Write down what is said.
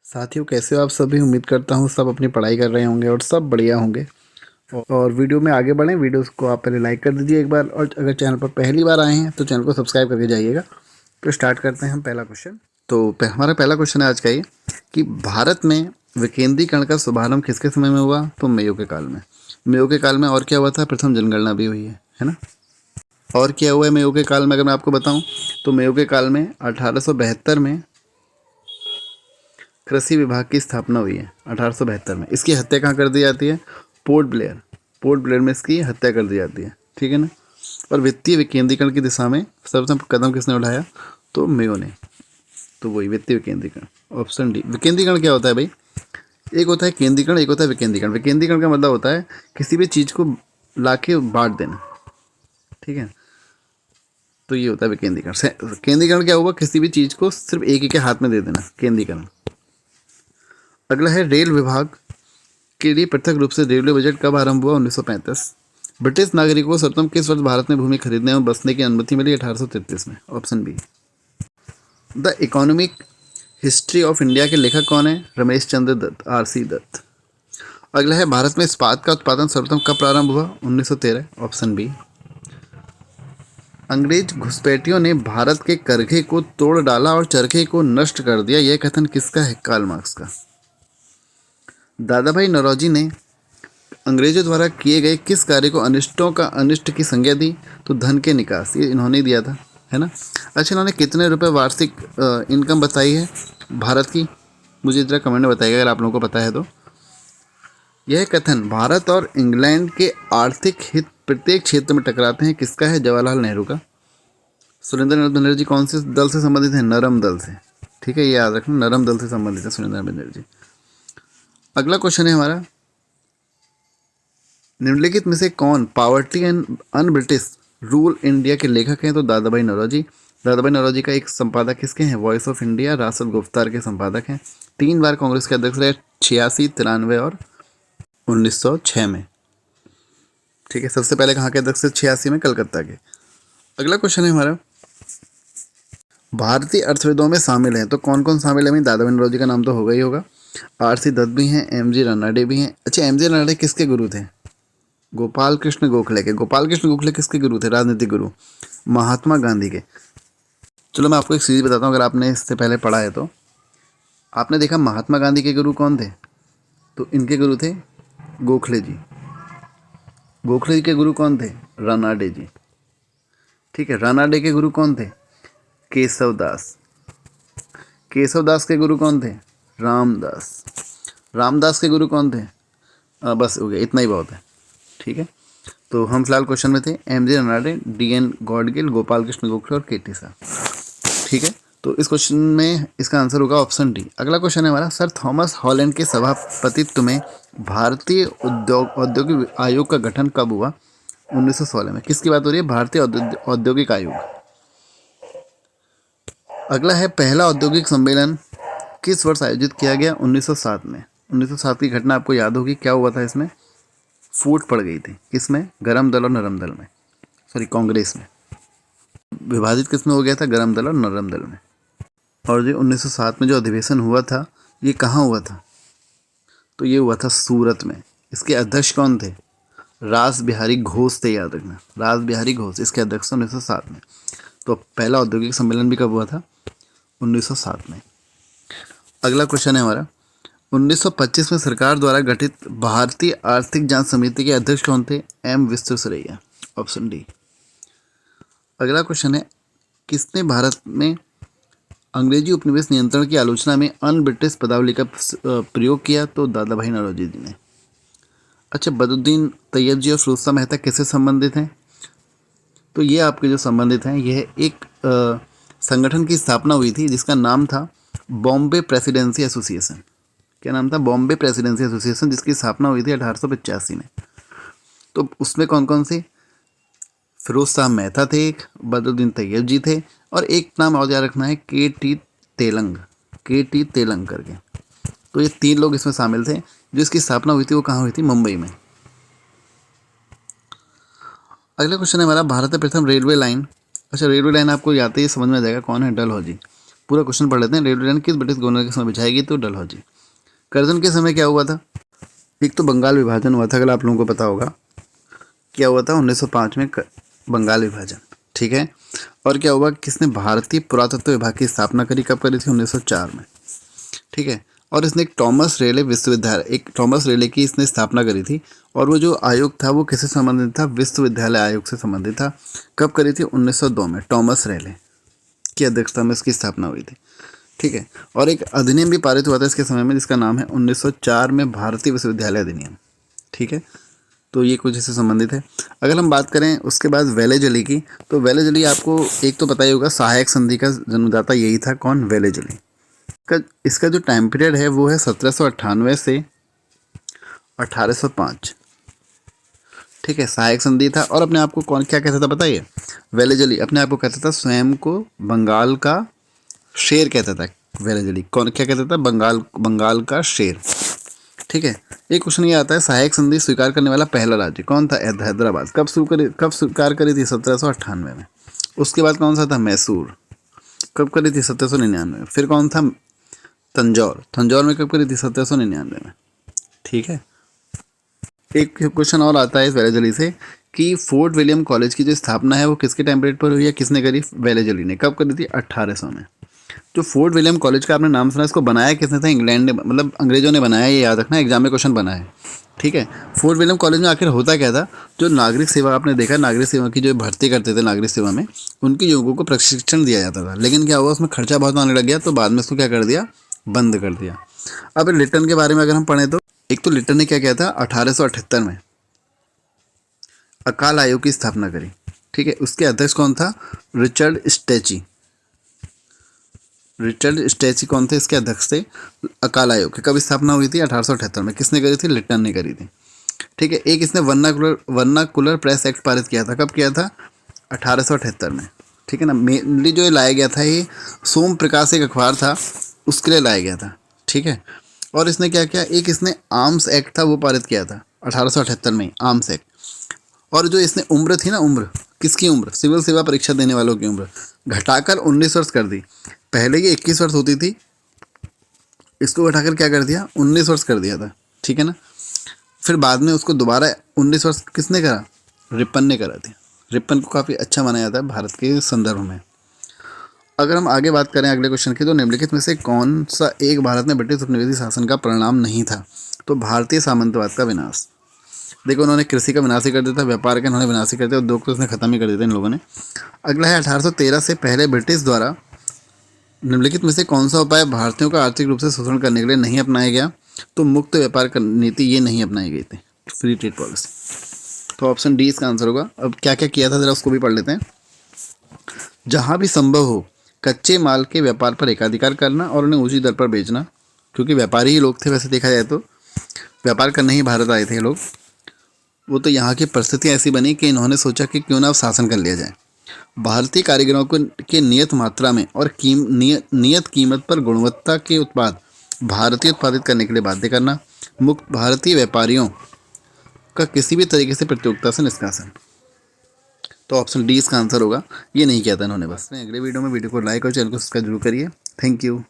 साथियों, कैसे हो आप सभी। उम्मीद करता हूँ सब अपनी पढ़ाई कर रहे होंगे और सब बढ़िया होंगे। और वीडियो में आगे बढ़ें, वीडियोस को आप पहले लाइक कर दीजिए एक बार, और अगर चैनल पर पहली बार आए हैं तो चैनल को सब्सक्राइब करके जाइएगा। तो स्टार्ट करते हैं हम पहला क्वेश्चन। तो हमारा पहला क्वेश्चन है आज का ये कि भारत में विकेंद्रीकरण का शुभारंभ किसके समय में हुआ। तो मेयो के काल में। मेयो के काल में और क्या हुआ था, प्रथम जनगणना भी हुई है ना। और क्या हुआ है मेयो के काल में, अगर मैं आपको बताऊं तो मेयो के काल में 1872 में कृषि विभाग की स्थापना हुई है। 1872 में इसकी हत्या कहाँ कर दी जाती है, पोर्ट ब्लेयर। पोर्ट ब्लेयर में इसकी हत्या कर दी जाती है, ठीक है ना। और वित्तीय विकेंद्रीकरण की दिशा में सर्वप्रथम कदम किसने उठाया, तो मेयो ने। तो वही वित्तीय विकेंद्रीकरण, ऑप्शन डी। विकेंद्रीकरण क्या होता है भाई, एक होता है केंद्रीकरण, एक होता है विकेंद्रीकरण। विकेंद्रीकरण का मतलब होता है किसी भी चीज़ को लाके बांट देना, ठीक है। तो ये होता है विकेंद्रीकरण। केंद्रीकरण क्या हुआ, किसी भी चीज़ को सिर्फ एक ही के हाथ में दे देना, केंद्रीकरण। अगला है रेल विभाग के लिए पृथक रूप से रेलवे बजट कब आरंभ हुआ, 1935। ब्रिटिश नागरिकों को सर्वप्रथम किस वर्ष भारत में भूमि खरीदने एवं बसने की अनुमति मिली, 1833 में, option B. The economic history of India के लेखक कौन है, रमेश चंद्र दत्त, आरसी दत्त। अगला है भारत में इस्पात का उत्पादन सर्वप्रथम कब प्रारंभ हुआ, 1913, ऑप्शन बी। अंग्रेज घुसपैठियों ने भारत के करघे को तोड़ डाला और चरखे को नष्ट कर दिया, यह कथन किसका है, कार्ल मार्क्स का। दादा भाई नौरोजी ने अंग्रेजों द्वारा किए गए किस कार्य को अनिष्टों का अनिष्ट की संज्ञा दी, तो धन के निकास, ये इन्होंने दिया था, है ना। अच्छा, इन्होंने कितने रुपए वार्षिक इनकम बताई है भारत की, मुझे जरा कमेंट में बताइएगा अगर आप लोगों को पता है तो। यह कथन भारत और इंग्लैंड के आर्थिक हित प्रत्येक क्षेत्र में टकराते हैं, किसका है, जवाहरलाल नेहरू का। सुरेंद्र बनर्जी कौन से दल से संबंधित है, नरम दल से, ठीक है, ये याद रखना, नरम दल से संबंधित है सुरेंद्र बनर्जी। अगला क्वेश्चन है हमारा, निम्नलिखित में से कौन poverty and un British rule India के लेखक हैं, तो दादा भाई नौरोजी। दादा भाई नौरोजी का एक संपादक किसके हैं, वॉइस ऑफ इंडिया, रासत गुफ्तार के संपादक हैं। 3 बार कांग्रेस के अध्यक्ष रहे, 86, 93 और 1906 में, ठीक है। सबसे पहले कहाँ के अध्यक्ष थे, 86 में, कलकत्ता के। अगला क्वेश्चन है हमारा, भारतीय अर्थविदों में शामिल हैं तो कौन कौन शामिल है। दादा भाई नौरोजी का नाम तो होगा ही होगा, आरसी दत्त भी हैं, एमजी रनाडे भी हैं। अच्छा, एमजी रनाडे किसके गुरु थे, गोपाल कृष्ण गोखले के। गोपाल कृष्ण गोखले किसके गुरु थे, राजनीतिक गुरु, महात्मा गांधी के। चलो मैं आपको एक सीरीज बताता हूँ, अगर आपने इससे पहले पढ़ा है तो। आपने देखा महात्मा गांधी के गुरु कौन थे, तो इनके गुरु थे गोखले जी। गोखले जी के गुरु कौन थे, रानाडे जी, ठीक है। रानाडे के गुरु कौन थे, केशव दास। केशव दास के गुरु कौन थे, रामदास। रामदास के गुरु कौन थे, बस हो गया, इतना ही बहुत है, ठीक है। तो हम फिलहाल क्वेश्चन में थे, एमजी रनाडे, डीएन गॉडगिल, गोपाल कृष्ण गोखले और केटी शाह, ठीक है। तो इस क्वेश्चन में इसका आंसर होगा ऑप्शन डी। अगला क्वेश्चन है हमारा, सर थॉमस हॉलैंड के सभापतित्व में भारतीय औद्योगिक आयोग का गठन कब हुआ, 1916 में। किसकी बात हो रही है, भारतीय औद्योगिक आयोग। अगला है, पहला औद्योगिक सम्मेलन किस वर्ष आयोजित किया गया, 1907 में। 1907 की घटना आपको याद होगी, क्या हुआ था इसमें, फूट पड़ गई थी, किसमें, गरम दल और नरम दल में, सॉरी कांग्रेस में। विभाजित किसमें हो गया था, गरम दल और नरम दल में। और जो 1907 में जो अधिवेशन हुआ था, ये कहाँ हुआ था, तो ये हुआ था सूरत में। इसके अध्यक्ष कौन थे, रास बिहारी घोष थे, याद रखना, रास बिहारी घोष इसके अध्यक्ष 1907 में। तो पहला औद्योगिक सम्मेलन भी कब हुआ था, 1907 में। अगला क्वेश्चन है हमारा, 1925 में सरकार द्वारा गठित भारतीय आर्थिक जांच समिति के अध्यक्ष कौन थे, एम विश्वेश्वरैया, ऑप्शन डी। अगला क्वेश्चन है, किसने भारत में अंग्रेजी उपनिवेश नियंत्रण की आलोचना में अन ब्रिटिश पदावली का प्रयोग किया, तो दादा भाई नौरोजी जी ने। अच्छा, बदरुद्दीन तैयब जी और फिरोज शाह मेहता किससे संबंधित हैं, तो ये आपके जो संबंधित हैं, यह एक संगठन की स्थापना हुई थी जिसका नाम था बॉम्बे प्रेसिडेंसी एसोसिएशन। क्या नाम था, बॉम्बे प्रेसिडेंसी एसोसिएशन, जिसकी स्थापना हुई थी 1885 में। तो उसमें कौन कौन से, फिरोज शाह मेहता थे एक, बदरुद्दीन तैयब जी थे, और एक नाम और याद रखना है, के टी तेलंग करके। तो ये 3 लोग इसमें शामिल थे। जो इसकी स्थापना हुई थी वो कहाँ हुई थी, मुंबई में। अगला क्वेश्चन है हमारा, भारत में प्रथम रेलवे लाइन। अच्छा, रेलवे लाइन आपको याद है, ये समझ में आ जाएगा कौन है, डलहौजी। पूरा क्वेश्चन पढ़ लेते हैं। रेलवे लाइन किस ब्रिटिश गवर्नर के समय बिछाई गई? तो डलहौजी। कर्जन के समय क्या हुआ था? एक तो बंगाल विभाजन हुआ था, अगर आप लोगों को पता होगा क्या हुआ था 1905 में बंगाल विभाजन, ठीक है। और क्या हुआ, किसने भारतीय पुरातत्व विभाग की स्थापना करी? कब करी थी? 1904 में, ठीक है। और इसने एक टॉमस रेले विश्वविद्यालय, एक टॉमस रेले की इसने स्थापना करी थी। और वो जो आयोग था वो किससे संबंधित था? विश्वविद्यालय आयोग से संबंधित था। कब करी थी? 1902 में टॉमस रेले की अध्यक्षता में इसकी स्थापना हुई थी, ठीक है। और एक अधिनियम भी पारित हुआ था इसके समय में, जिसका नाम है 1904 में भारतीय विश्वविद्यालय अधिनियम, ठीक है। तो ये कुछ इससे संबंधित है। अगर हम बात करें उसके बाद वेलेजली की, तो वेलेजली आपको एक तो पता ही होगा, सहायक संधि का जन्मदाता यही था। कौन? वेलेजली। इसका जो टाइम पीरियड है वो है 1798 से 1805, ठीक है। सहायक संधि था। और अपने आप को कौन क्या कहता था बताइए? वेलेजली अपने आप को कहता था, स्वयं को बंगाल का शेर कहता था। वेलेजली कौन क्या कहता था? बंगाल का शेर, ठीक है। एक क्वेश्चन ये आता है, सहायक संधि स्वीकार करने वाला पहला राज्य कौन था? हैदराबाद। कब स्वीकार करी थी? 1798 में। उसके बाद कौन सा था? मैसूर। कब करी थी? 1799 में। फिर कौन था? तंजौर में कब करी थी? 1799 में, ठीक है। एक क्वेश्चन और आता है इस वेलेजली से कि फोर्ट विलियम कॉलेज की जो स्थापना है वो किसके टाइम पीरियड पर हुई है? किसने करी? वेलेजली ने। कब करी थी? 1800 में। जो फोर्ट विलियम कॉलेज का आपने नाम सुना, इसको बनाया किसने था? इंग्लैंड ने, मतलब अंग्रेजों ने बनाया, ये याद रखना, एग्जाम में क्वेश्चन बना है, ठीक है। फोर्ट विलियम कॉलेज में आखिर होता क्या था? जो नागरिक सेवा आपने देखा, नागरिक सेवा की जो भर्ती करते थे नागरिक सेवा में, उनके युवकों को प्रशिक्षण दिया जाता था। लेकिन क्या हुआ, उसमें खर्चा बहुत आने लग गया, तो बाद में उसको क्या कर दिया? बंद कर दिया। अब लिटन के बारे में अगर हम पढ़ें तो एक तो लिटन ने क्या किया था? 1878 में अकाल आयोग की स्थापना करी, ठीक है। उसके अध्यक्ष कौन था? रिचर्ड स्टेची कौन थे? इसके अध्यक्ष थे। अकाल आयोग की कब स्थापना हुई थी? 1878 में। किसने करी थी? लिटन ने करी थी, ठीक है। एक इसने वर्नाकुलर प्रेस एक्ट पारित किया था। कब किया था? 1878 में, ठीक है ना। मेनली जो लाया गया था, ये सोम प्रकाश एक अखबार था, उसके लिए लाया गया था, ठीक है। और इसने क्या किया? एक इसने आर्म्स एक्ट था वो पारित किया था 1878 में, आर्म्स एक्ट। और जो इसने उम्र थी ना, उम्र किसकी उम्र? सिविल सेवा परीक्षा देने वालों की उम्र घटाकर 19 वर्ष कर दी। पहले ये 21 वर्ष होती थी, इसको घटाकर क्या कर दिया? 19 वर्ष कर दिया था, ठीक है ना। फिर बाद में उसको दोबारा 19 वर्ष किसने करा? रिपन ने करा थी। रिपन को काफ़ी अच्छा माना जाता है भारत के संदर्भ में। अगर हम आगे बात करें अगले क्वेश्चन की, तो निम्नलिखित में से कौन सा एक भारत में ब्रिटिश उपनिवेशी शासन का परिणाम नहीं था? तो भारतीय सामंतवाद का विनाश। देखो, उन्होंने कृषि का विनाश ही कर दिया था, व्यापार का उन्होंने विनाश ही कर दिया, उद्योग तो उसने खत्म ही कर दिया था इन लोगों ने। अगला है 1813 से पहले ब्रिटिश द्वारा निम्नलिखित में से कौन सा उपाय भारतीयों का आर्थिक रूप से शोषण करने के लिए नहीं अपनाया गया? तो मुक्त व्यापार नीति ये नहीं अपनाई गई थी, फ्री ट्रेड पॉलिसी। तो ऑप्शन डी इसका आंसर होगा। अब क्या क्या किया था जरा उसको भी पढ़ लेते हैं। जहाँ भी संभव हो कच्चे माल के व्यापार पर एकाधिकार करना और उन्हें ऊंची दर पर बेचना, क्योंकि व्यापारी ही लोग थे वैसे देखा जाए तो, व्यापार करने ही भारत आए थे लोग। वो तो यहाँ की परिस्थितियाँ ऐसी बनी कि इन्होंने सोचा कि क्यों ना अब शासन कर लिया जाए। भारतीय कारीगरों को के नियत मात्रा में और नियत कीमत पर गुणवत्ता के उत्पाद भारतीय उत्पादित करने के लिए बाध्य करना। मुक्त भारतीय व्यापारियों का किसी भी तरीके से प्रतियोगिता से निष्कासन। तो ऑप्शन डी इसका आंसर होगा। ये नहीं किया था इन्होंने। बस अगले वीडियो में वीडियो को लाइक और चैनल को सब्सक्राइब जरूर करिए। Thank you.